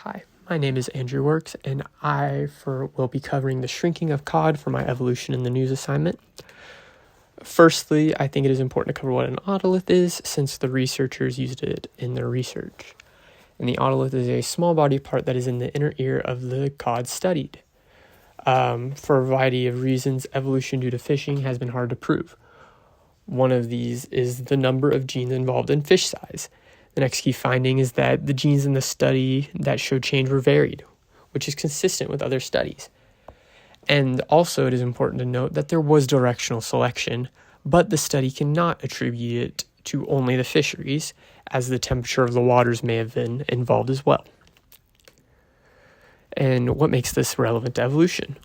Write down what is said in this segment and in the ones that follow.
Hi, my name is Andrew Works, and I will be covering the shrinking of cod for my evolution in the news assignment. Firstly, I think it is important to cover what an otolith is, since the researchers used it in their research. And the otolith is a small body part that is in the inner ear of the cod studied. For a variety of reasons, evolution due to fishing has been hard to prove. One of these is the number of genes involved in fish size. The next key finding is that the genes in the study that showed change were varied, which is consistent with other studies. And also it is important to note that there was directional selection, but the study cannot attribute it to only the fisheries, as the temperature of the waters may have been involved as well. And what makes this relevant to evolution?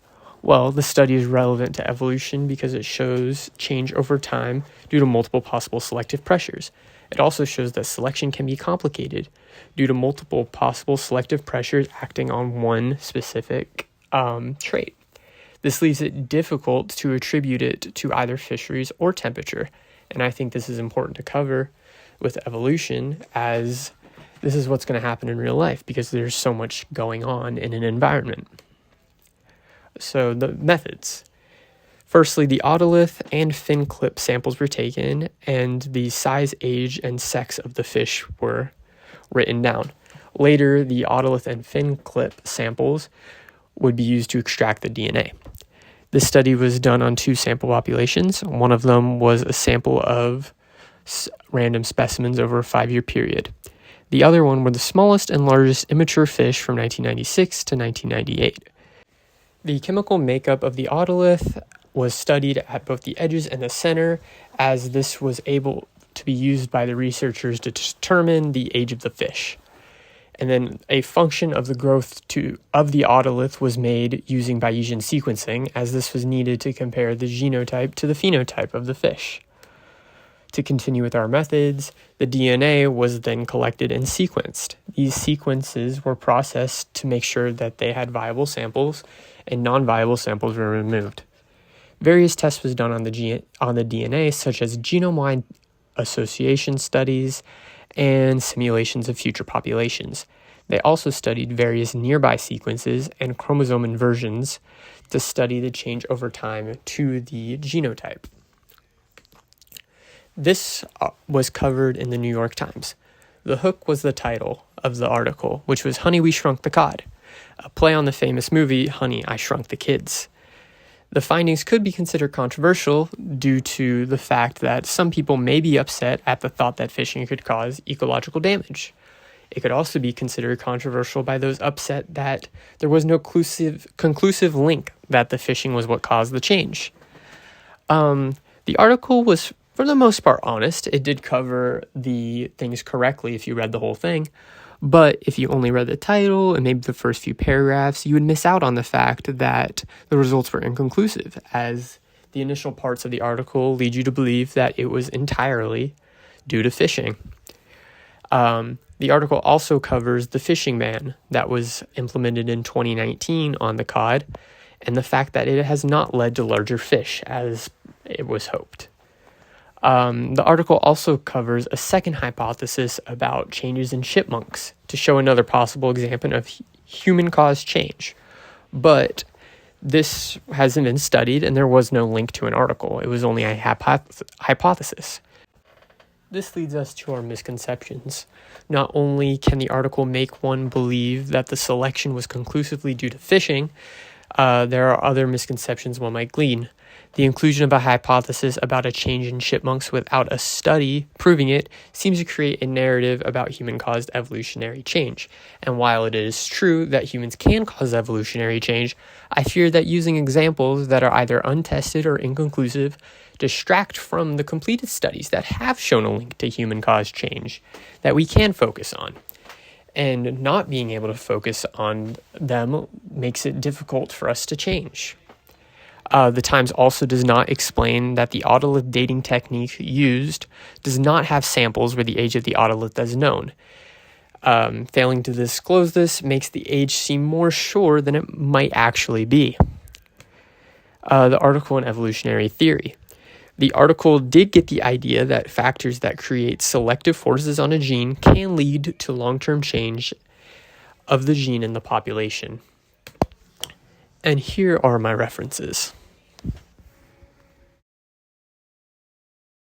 Well, the study is relevant to evolution because it shows change over time due to multiple possible selective pressures. It also shows that selection can be complicated due to multiple possible selective pressures acting on one specific trait. This leaves it difficult to attribute it to either fisheries or temperature, and I think this is important to cover with evolution, as this is what's going to happen in real life because there's so much going on in an environment. So the methods. Firstly, the otolith and fin clip samples were taken, and the size, age, and sex of the fish were written down. Later, the otolith and fin clip samples would be used to extract the DNA. This study was done on 2 sample populations. One of them was a sample of random specimens over a 5-year period. The other one were the smallest and largest immature fish from 1996 to 1998. The chemical makeup of the otolith was studied at both the edges and the center, as this was able to be used by the researchers to determine the age of the fish. And then a function of the growth of the otolith was made using Bayesian sequencing, as this was needed to compare the genotype to the phenotype of the fish. To continue with our methods, the DNA was then collected and sequenced. These sequences were processed to make sure that they had viable samples, and non-viable samples were removed. Various tests was done on the DNA, such as genome-wide association studies and simulations of future populations. They also studied various nearby sequences and chromosome inversions to study the change over time to the genotype. This was covered in the New York Times. The hook was the title of the article, which was Honey, We Shrunk the Cod, a play on the famous movie Honey, I Shrunk the Kids. The findings could be considered controversial due to the fact that some people may be upset at the thought that fishing could cause ecological damage. It could also be considered controversial by those upset that there was no conclusive link that the fishing was what caused the change. The article was, for the most part, honest. It did cover the things correctly if you read the whole thing. But if you only read the title and maybe the first few paragraphs, you would miss out on the fact that the results were inconclusive, as the initial parts of the article lead you to believe that it was entirely due to fishing. The article also covers the fishing ban that was implemented in 2019 on the cod, and the fact that it has not led to larger fish as it was hoped. The article also covers a second hypothesis about changes in chipmunks to show another possible example of human-caused change. But this hasn't been studied, and there was no link to an article. It was only a hypothesis. This leads us to our misconceptions. Not only can the article make one believe that the selection was conclusively due to fishing, there are other misconceptions one might glean. The inclusion of a hypothesis about a change in chipmunks without a study proving it seems to create a narrative about human-caused evolutionary change. And while it is true that humans can cause evolutionary change, I fear that using examples that are either untested or inconclusive distract from the completed studies that have shown a link to human-caused change that we can focus on. And not being able to focus on them makes it difficult for us to change. The Times also does not explain that the otolith dating technique used does not have samples where the age of the otolith is known. Failing to disclose this makes the age seem more sure than it might actually be. The article on evolutionary theory. The article did get the idea that factors that create selective forces on a gene can lead to long-term change of the gene in the population. And here are my references.